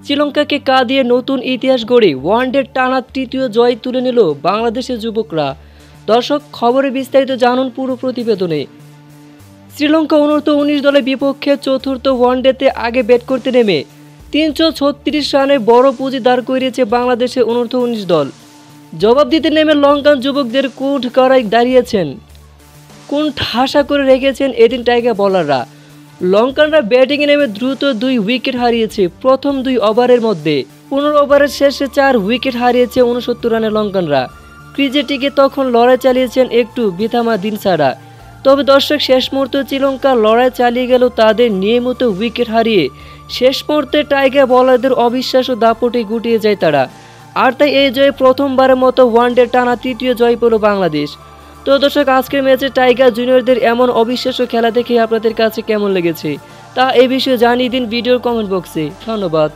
শ্রীলঙ্কাকে কাঁদিয়ে নতুন ইতিহাস গড়ে ওয়ানডের টানা তৃতীয় জয় তুলে নিল বাংলাদেশের যুবকরা। দর্শক, খবরে বিস্তারিত জানুন পুরো প্রতিবেদনে। শ্রীলঙ্কা অনূর্ধ্ব-19 দলের বিপক্ষে চতুর্থ ওয়ানডেতে আগে ব্যাট করতে নেমে 336 রানে বড় পুঁজি দাঁড় করিয়েছে বাংলাদেশের অনূর্ধ্ব-19 দল। জবাব দিতে নেমে লঙ্কান যুবকদের কুঠ করায় দাঁড়িয়েছেন, কোন ঠাসা করে রেখেছেন এদিন টাইগার বোলাররা। লঙ্কানরা ব্যাটিংয়ে নেমে দ্রুত 2 উইকেট হারিয়েছে প্রথম 2 ওভারের মধ্যে। 15 ওভারের শেষে 4 উইকেট হারিয়েছে 69 রানে লঙ্কানরা। ক্রিজে টিকে তখন লড়াই চালিয়েছেন একটু বিথামা দিন ছাড়া। তবে দর্শক, শেষ মুহূর্তে শ্রীলঙ্কা লড়াই চালিয়ে গেল তাদের নিয়মিত উইকেট হারিয়ে। শেষ মুহূর্তে টাইগার বোলারদের অবিশ্বাস্য দাপটে গুটিয়ে যায় তারা। আর তাই এই জয়ে প্রথমবারের মতো ওয়ানডে টানা তৃতীয় জয় পেল বাংলাদেশ। তো দর্শক, আজকের ম্যাচে টাইগার জুনিয়রদের এমন অবিশ্বাস্য খেলা দেখে আপনাদের কাছে কেমন লেগেছে তা এই বিষয়ে জানিয়ে দিন ভিডিওর কমেন্ট বক্সে। ধন্যবাদ।